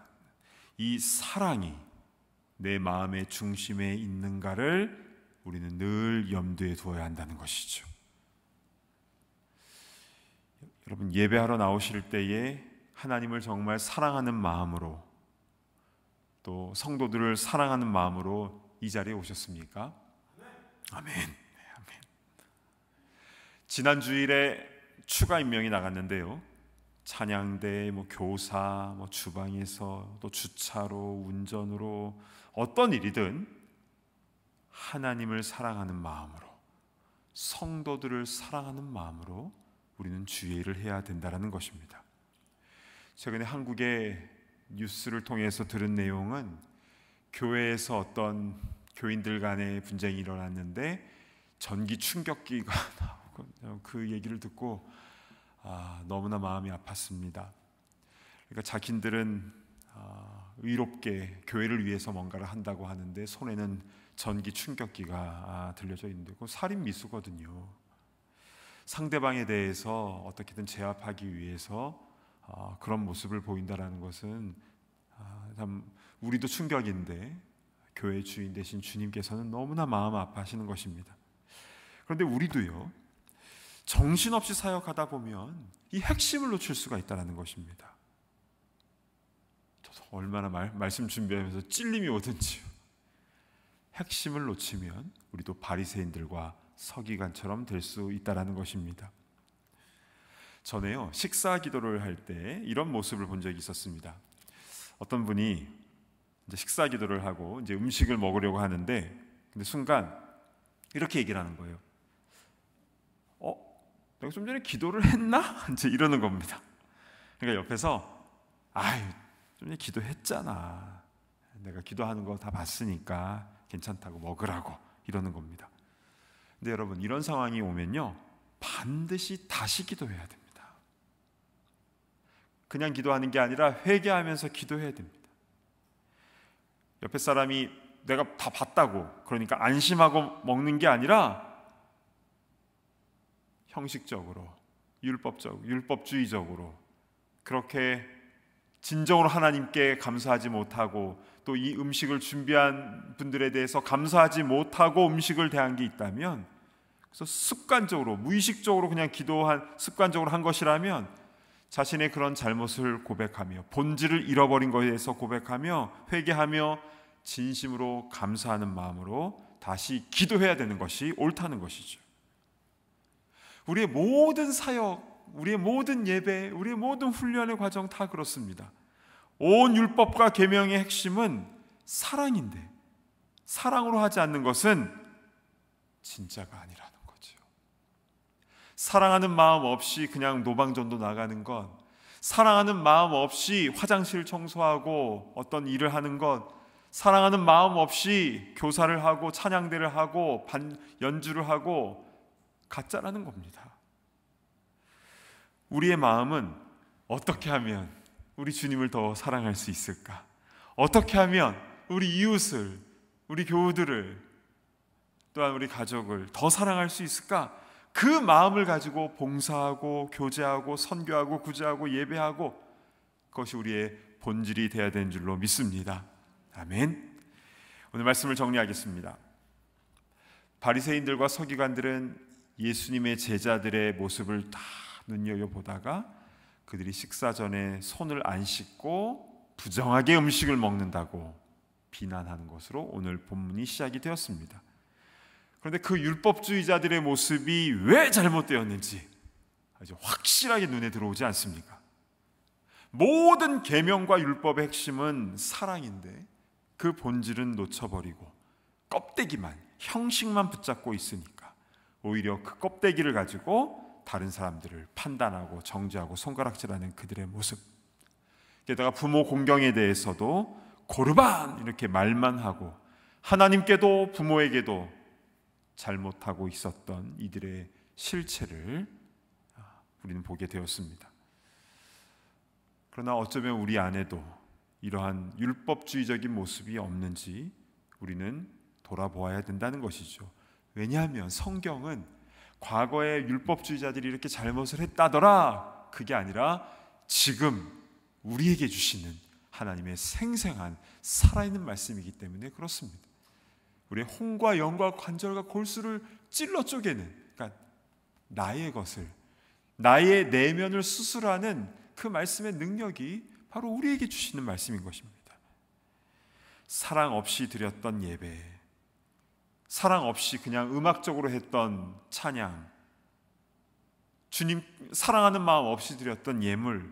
이 사랑이 내 마음의 중심에 있는가를 우리는 늘 염두에 두어야 한다는 것이죠. 여러분, 예배하러 나오실 때에 하나님을 정말 사랑하는 마음으로, 또 성도들을 사랑하는 마음으로 이 자리에 오셨습니까? 아멘. 네, 아멘. 지난 주일에 추가 임명이 나갔는데요, 찬양대, 교사, 주방에서 또 주차로, 운전으로 어떤 일이든 하나님을 사랑하는 마음으로, 성도들을 사랑하는 마음으로 우리는 주의 일을 해야 된다는 것입니다. 최근에 한국의 뉴스를 통해서 들은 내용은 교회에서 어떤 교인들 간의 분쟁이 일어났는데 전기 충격기가 나오고, 그 얘기를 듣고 너무나 마음이 아팠습니다. 그러니까 자신들은 의롭게 교회를 위해서 뭔가를 한다고 하는데 손에는 전기 충격기가 들려져 있는데 그건 살인 미수거든요. 상대방에 대해서 어떻게든 제압하기 위해서 그런 모습을 보인다라는 것은 참 우리도 충격인데 교회 주인 되신 주님께서는 너무나 마음 아파하시는 것입니다. 그런데 우리도요, 정신없이 사역하다 보면 이 핵심을 놓칠 수가 있다는 것입니다. 저도 얼마나 말씀 준비하면서 찔림이 오든지요. 핵심을 놓치면 우리도 바리새인들과 서기관처럼 될 수 있다는 것입니다. 전에요, 식사 기도를 할 때 이런 모습을 본 적이 있었습니다. 어떤 분이 이제 식사 기도를 하고 이제 음식을 먹으려고 하는데, 근데 순간 이렇게 얘기를 하는 거예요. 내가 좀 전에 기도를 했나? 이제 이러는 겁니다. 그러니까 옆에서 좀 전에 기도했잖아. 내가 기도하는 거 다 봤으니까 괜찮다고 먹으라고 이러는 겁니다. 근데 여러분, 이런 상황이 오면요, 반드시 다시 기도해야 됩니다. 그냥 기도하는 게 아니라 회개하면서 기도해야 됩니다. 옆에 사람이 내가 다 봤다고 그러니까 안심하고 먹는 게 아니라 형식적으로, 율법주의적으로 그렇게 진정으로 하나님께 감사하지 못하고 또 이 음식을 준비한 분들에 대해서 감사하지 못하고 음식을 대한 게 있다면, 그래서 습관적으로, 무의식적으로 그냥 습관적으로 한 것이라면 자신의 그런 잘못을 고백하며 본질을 잃어버린 것에 대해서 고백하며 회개하며 진심으로 감사하는 마음으로 다시 기도해야 되는 것이 옳다는 것이죠. 우리의 모든 사역, 우리의 모든 예배, 우리의 모든 훈련의 과정 다 그렇습니다. 온 율법과 계명의 핵심은 사랑인데 사랑으로 하지 않는 것은 진짜가 아니라는 거죠. 사랑하는 마음 없이 그냥 노방전도 나가는 것, 사랑하는 마음 없이 화장실 청소하고 어떤 일을 하는 것, 사랑하는 마음 없이 교사를 하고 찬양대를 하고 연주를 하고 가짜라는 겁니다. 우리의 마음은 어떻게 하면 우리 주님을 더 사랑할 수 있을까? 어떻게 하면 우리 이웃을, 우리 교우들을, 또한 우리 가족을 더 사랑할 수 있을까? 그 마음을 가지고 봉사하고 교제하고 선교하고 구제하고 예배하고, 그것이 우리의 본질이 되어야 되는 줄로 믿습니다. 아멘. 오늘 말씀을 정리하겠습니다. 바리새인들과 서기관들은 예수님의 제자들의 모습을 다 눈여겨보다가 그들이 식사 전에 손을 안 씻고 부정하게 음식을 먹는다고 비난하는 것으로 오늘 본문이 시작이 되었습니다. 그런데 그 율법주의자들의 모습이 왜 잘못되었는지 아주 확실하게 눈에 들어오지 않습니까? 모든 계명과 율법의 핵심은 사랑인데 그 본질은 놓쳐버리고 껍데기만, 형식만 붙잡고 있으니까 오히려 그 껍데기를 가지고 다른 사람들을 판단하고 정죄하고 손가락질하는 그들의 모습, 게다가 부모 공경에 대해서도 고르반 이렇게 말만 하고 하나님께도 부모에게도 잘못하고 있었던 이들의 실체를 우리는 보게 되었습니다. 그러나 어쩌면 우리 안에도 이러한 율법주의적인 모습이 없는지 우리는 돌아보아야 된다는 것이죠. 왜냐하면 성경은 과거에 율법주의자들이 이렇게 잘못을 했다더라, 그게 아니라 지금 우리에게 주시는 하나님의 생생한 살아있는 말씀이기 때문에 그렇습니다. 우리의 혼과 영과 관절과 골수를 찔러 쪼개는, 그러니까 나의 것을, 나의 내면을 수술하는 그 말씀의 능력이 바로 우리에게 주시는 말씀인 것입니다. 사랑 없이 드렸던 예배, 사랑 없이 그냥 음악적으로 했던 찬양, 주님 사랑하는 마음 없이 드렸던 예물,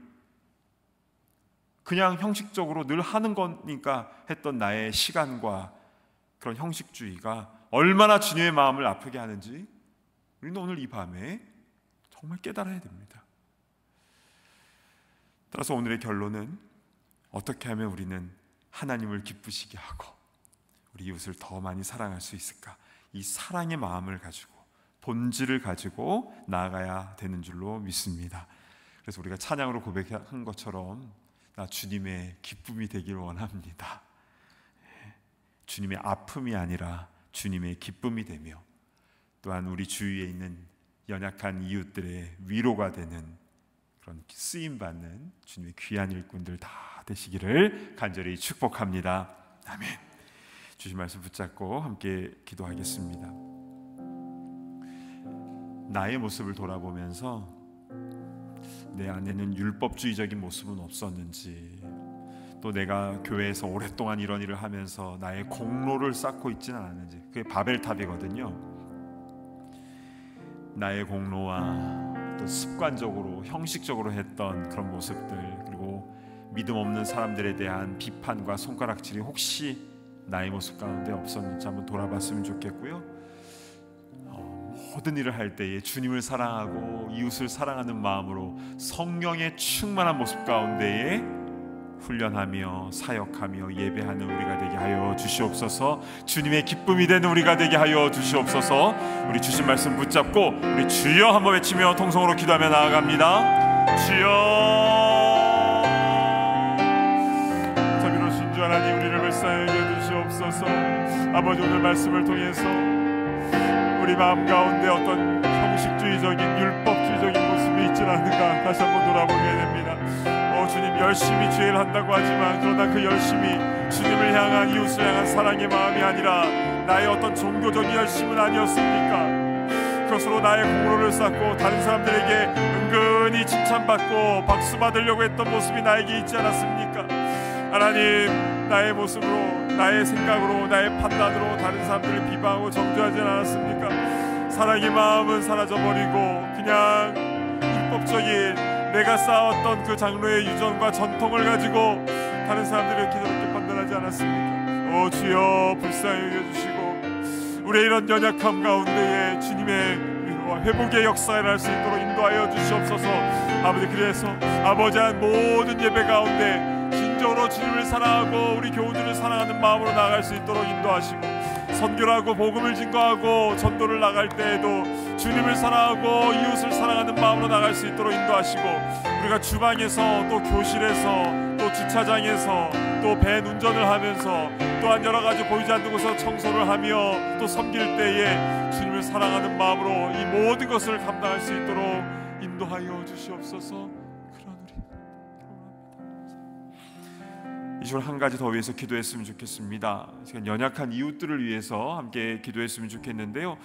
그냥 형식적으로 늘 하는 거니까 했던 나의 시간과 그런 형식주의가 얼마나 주님의 마음을 아프게 하는지 우리는 오늘 이 밤에 정말 깨달아야 됩니다. 따라서 오늘의 결론은 어떻게 하면 우리는 하나님을 기쁘시게 하고 우리 이웃을 더 많이 사랑할 수 있을까? 이 사랑의 마음을 가지고, 본질을 가지고 나아가야 되는 줄로 믿습니다. 그래서 우리가 찬양으로 고백한 것처럼 나 주님의 기쁨이 되길 원합니다. 주님의 아픔이 아니라 주님의 기쁨이 되며, 또한 우리 주위에 있는 연약한 이웃들의 위로가 되는 그런 쓰임받는 주님의 귀한 일꾼들 다 되시기를 간절히 축복합니다. 아멘. 주신 말씀 붙잡고 함께 기도하겠습니다. 나의 모습을 돌아보면서 내 안에는 율법주의적인 모습은 없었는지, 또 내가 교회에서 오랫동안 이런 일을 하면서 나의 공로를 쌓고 있지는 않았는지, 그게 바벨탑이거든요. 나의 공로와 또 습관적으로 형식적으로 했던 그런 모습들, 그리고 믿음 없는 사람들에 대한 비판과 손가락질이 혹시 나의 모습 가운데 없었는지 한번 돌아봤으면 좋겠고요. 모든 일을 할 때에 주님을 사랑하고 이웃을 사랑하는 마음으로 성령의 충만한 모습 가운데에 훈련하며 사역하며 예배하는 우리가 되게 하여 주시옵소서. 주님의 기쁨이 되는 우리가 되게 하여 주시옵소서. 우리 주신 말씀 붙잡고 우리 주여 한번 외치며 통성으로 기도하며 나아갑니다. 주여. 자비로우신 주 하나님, 우리를 불쌍히 여겨 주시옵소서. 아버지, 오늘 말씀을 통해서 우리 마음 가운데 어떤 형식주의적인 율법주의적인 모습이 있지 않는가 다시 한번 돌아보게 됩니다. 주님, 열심히 죄를 한다고 하지만 그러나 그 열심이 주님을 향한, 이웃을 향한 사랑의 마음이 아니라 나의 어떤 종교적인 열심은 아니었습니까? 그것으로 나의 공로를 쌓고 다른 사람들에게 은근히 칭찬받고 박수 받으려고 했던 모습이 나에게 있지 않았습니까? 하나님, 나의 모습으로, 나의 생각으로, 나의 판단으로 다른 사람들을 비방하고 정죄하지 않았습니까? 사랑의 마음은 사라져버리고 그냥 율법적인 내가 쌓았던 그 장로의 유전과 전통을 가지고 다른 사람들이 이렇게 저렇게 판단하지 않았습니까? 주여 불쌍히 여겨주시고 우리의 이런 연약함 가운데에 주님의 위로와 회복의 역사가 일어날 수 있도록 인도하여 주시옵소서. 아버지, 그래서 아버지 한 모든 예배 가운데 진정으로 주님을 사랑하고 우리 교우들을 사랑하는 마음으로 나아갈 수 있도록 인도하시고, 선교를 하고 복음을 증거하고 전도를 나갈 때에도 주님을 사랑하고 이웃을 사랑하는 마음으로 나갈 수 있도록 인도하시고, 우리가 주방에서 또 교실에서 또 주차장에서 또 밴 운전을 하면서 또한 여러 가지 보이지 않는 곳에서 청소를 하며 또 섬길 때에 주님을 사랑하는 마음으로 이 모든 것을 감당할 수 있도록 인도하여 주시옵소서. 그런 우리 이 시간 한 가지 더 위해서 기도했으면 좋겠습니다. 연약한 이웃들을 위해서 함께 기도했으면 좋겠는데요,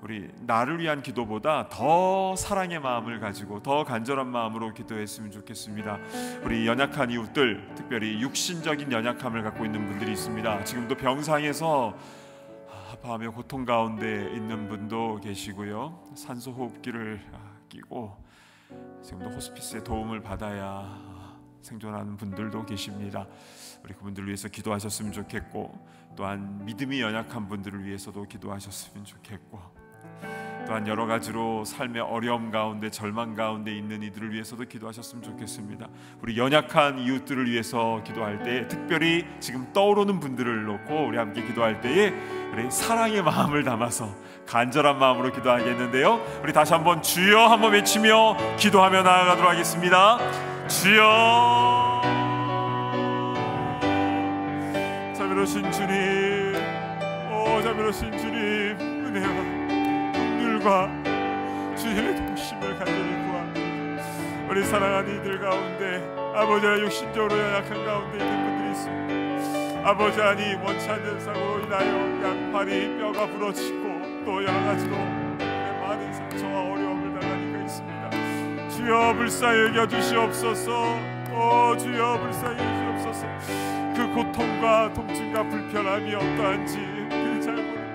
우리 나를 위한 기도보다 더 사랑의 마음을 가지고 더 간절한 마음으로 기도했으면 좋겠습니다. 우리 연약한 이웃들, 특별히 육신적인 연약함을 갖고 있는 분들이 있습니다. 지금도 병상에서 아파하며 고통 가운데 있는 분도 계시고요, 산소 호흡기를 끼고 지금도 호스피스의 도움을 받아야 생존하는 분들도 계십니다. 우리 그분들을 위해서 기도하셨으면 좋겠고, 또한 믿음이 연약한 분들을 위해서도 기도하셨으면 좋겠고, 또한 여러 가지로 삶의 어려움 가운데 절망 가운데 있는 이들을 위해서도 기도하셨으면 좋겠습니다. 우리 연약한 이웃들을 위해서 기도할 때, 특별히 지금 떠오르는 분들을 놓고 우리 함께 기도할 때에 우리 사랑의 마음을 담아서 간절한 마음으로 기도하겠는데요, 우리 다시 한번 주여 한번 외치며 기도하며 나아가도록 하겠습니다. 주여, 자비로우신 주님, 자비로우신 주님, 은혜와 주님의 도우심을 간절히 구합니다. 우리 사랑하는 이들 가운데 아버지와 육신적으로 연약한 가운데 있는 분들이 있습니다. 아버지, 아니 원치 않는 사고로 인하여 양팔이 뼈가 부러지고 또 여러 가지로 많은 상처와 어려움을 당한 이가 있습니다. 주여 불쌍히 여겨주시옵소서. 주여 불쌍히 여겨주시옵소서. 그 고통과 통증과 불편함이 어떠한지 잘 모릅니다.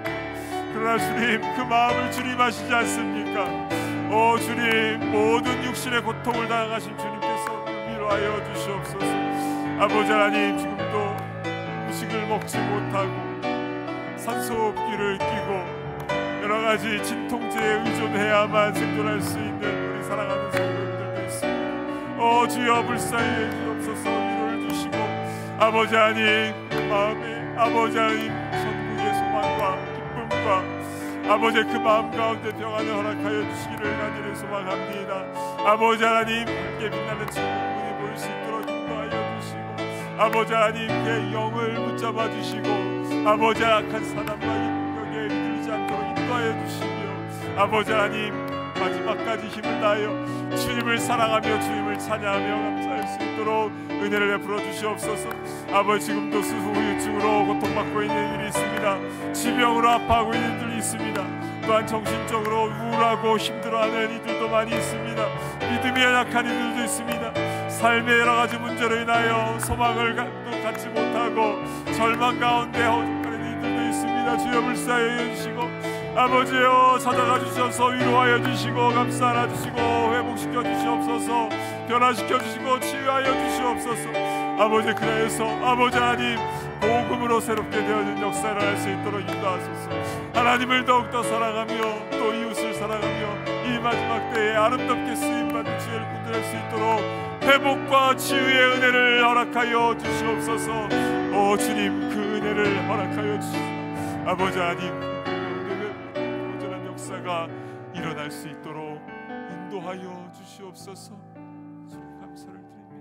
그러나 주님, 그 마음을 주님 아시지 않습니까? 주님, 모든 육신의 고통을 당하신 주님께서 위로하여 주시옵소서. 아버지 하나님, 지금도 음식을 먹지 못하고 산소호흡기를 끼고 여러 가지 진통제에 의존해야만 생존할 수 있는 우리 사랑하는 성도들도 있습니다. 주여 불쌍히 여기옵소서. 위로를 주시고, 아버지 하나님, 그 마음에 아버지 하나님 천국의 소망과 아버지 그 마음 가운데 평안을 허락하여 주시기를 간절히 소망합니다. 아버지 하나님, 함께 빛나는 천국문이 보일 수 있도록 인도하여 주시고, 아버지 하나님 그 영을 붙잡아 주시고, 아버지 악한 사단과 인격에 이들지 않도록 인도하여 주시며, 아버지 하나님 마지막까지 힘을 다하여 주님을 사랑하며 주님을 찬양하며 감사할 수 있도록 은혜를 베풀어 주시옵소서. 아버지, 지금도 수후유증으로 고통받고 있는 이들이 있습니다. 지병으로 아파하고 있는 이들이 있습니다. 또한 정신적으로 우울하고 힘들어하는 이들도 많이 있습니다. 믿음이 연약한 이들도 있습니다. 삶의 여러 가지 문제로 인하여 소망을 갖지 못하고 절망 가운데 허덕거리는 이들도 있습니다. 주여 불쌍히 여겨주시고, 아버지여 찾아가 주셔서 위로하여 주시고 감싸 주시고 회복시켜 주시옵소서. 변화시켜 주시고 치유하여 주시옵소서. 아버지, 그래서 아버지 하나님 복음으로 새롭게 되어진 역사를 할 수 있도록 인도하소서. 하나님을 더욱더 사랑하며 또 이웃을 사랑하며 이 마지막 때에 아름답게 쓰임받는 지혜를 굳건할 수 있도록 회복과 치유의 은혜를 허락하여 주시옵소서. 주님, 그 은혜를 허락하여 주시옵소서. 아버지 하나님, 역사가 일어날 수 있도록 인도하여 주시옵소서. 주님 감사를 드립니다.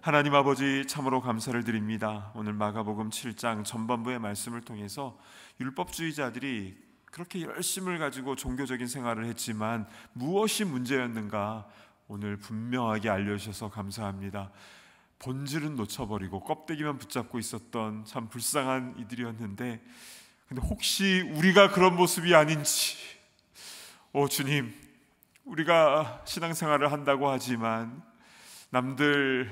하나님 아버지, 참으로 감사를 드립니다. 오늘 마가복음 7장 전반부의 말씀을 통해서 율법주의자들이 그렇게 열심을 가지고 종교적인 생활을 했지만 무엇이 문제였는가 오늘 분명하게 알려주셔서 감사합니다. 본질은 놓쳐버리고 껍데기만 붙잡고 있었던 참 불쌍한 이들이었는데, 근데 혹시 우리가 그런 모습이 아닌지, 주님, 우리가 신앙생활을 한다고 하지만 남들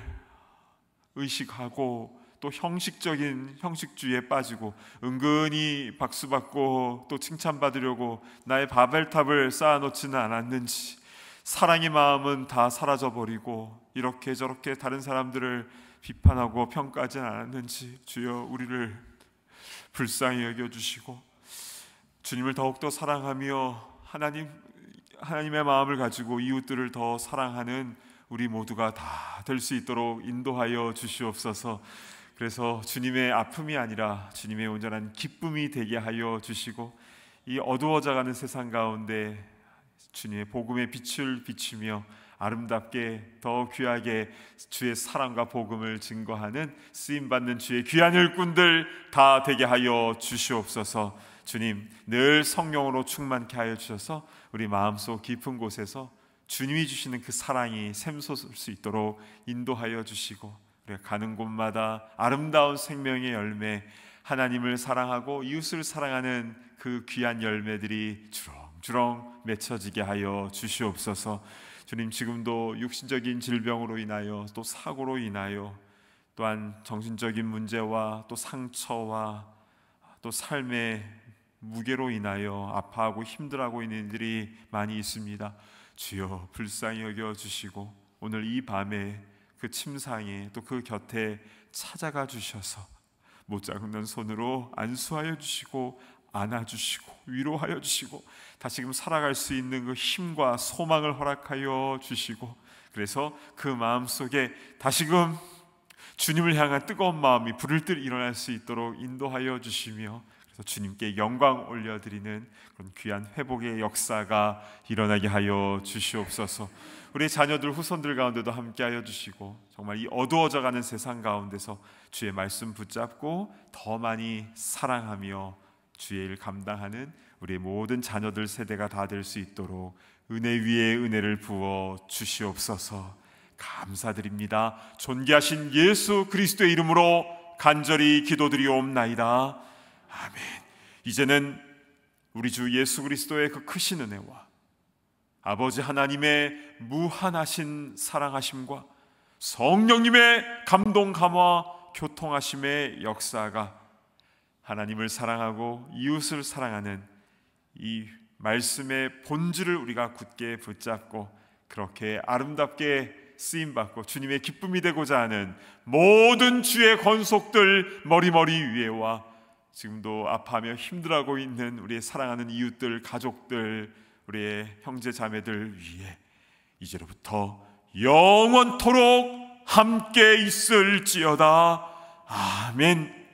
의식하고 또 형식적인 형식주의에 빠지고 은근히 박수받고 또 칭찬받으려고 나의 바벨탑을 쌓아놓지는 않았는지, 사랑의 마음은 다 사라져버리고 이렇게 저렇게 다른 사람들을 비판하고 평가하지 않았는지 주여 우리를 불쌍히 여겨주시고 주님을 더욱더 사랑하며 하나님의 마음을 가지고 이웃들을 더 사랑하는 우리 모두가 다 될 수 있도록 인도하여 주시옵소서. 그래서 주님의 아픔이 아니라 주님의 온전한 기쁨이 되게 하여 주시고 이 어두워져가는 세상 가운데 주님의 복음의 빛을 비추며 아름답게 더 귀하게 주의 사랑과 복음을 증거하는 쓰임받는 주의 귀한 일꾼들 다 되게 하여 주시옵소서. 주님 늘 성령으로 충만케 하여 주셔서 우리 마음속 깊은 곳에서 주님이 주시는 그 사랑이 샘솟을 수 있도록 인도하여 주시고 우리가 가는 곳마다 아름다운 생명의 열매, 하나님을 사랑하고 이웃을 사랑하는 그 귀한 열매들이 주렁주렁 맺혀지게 하여 주시옵소서. 주님 지금도 육신적인 질병으로 인하여 또 사고로 인하여 또한 정신적인 문제와 또 상처와 또 삶의 무게로 인하여 아파하고 힘들어하고 있는 이들이 많이 있습니다. 주여 불쌍히 여겨주시고 오늘 이 밤에 그 침상에 또 그 곁에 찾아가 주셔서 못 잡는 손으로 안수하여 주시고 안아주시고 위로하여 주시고 다시금 살아갈 수 있는 그 힘과 소망을 허락하여 주시고, 그래서 그 마음속에 다시금 주님을 향한 뜨거운 마음이 불을 듯 일어날 수 있도록 인도하여 주시며, 그래서 주님께 영광 올려드리는 그런 귀한 회복의 역사가 일어나게 하여 주시옵소서. 우리 자녀들 후손들 가운데도 함께하여 주시고 정말 이 어두워져가는 세상 가운데서 주의 말씀 붙잡고 더 많이 사랑하며 주의 일 감당하는 우리 모든 자녀들 세대가 다 될 수 있도록 은혜 위에 은혜를 부어 주시옵소서. 감사드립니다. 존귀하신 예수 그리스도의 이름으로 간절히 기도드리옵나이다. 아멘. 이제는 우리 주 예수 그리스도의 그 크신 은혜와 아버지 하나님의 무한하신 사랑하심과 성령님의 감동 감화 교통하심의 역사가 하나님을 사랑하고 이웃을 사랑하는 이 말씀의 본질을 우리가 굳게 붙잡고 그렇게 아름답게 쓰임받고 주님의 기쁨이 되고자 하는 모든 주의 권속들 머리머리 위에와 지금도 아파하며 힘들어하고 있는 우리의 사랑하는 이웃들, 가족들, 우리의 형제 자매들 위에 이제로부터 영원토록 함께 있을지어다. 아멘.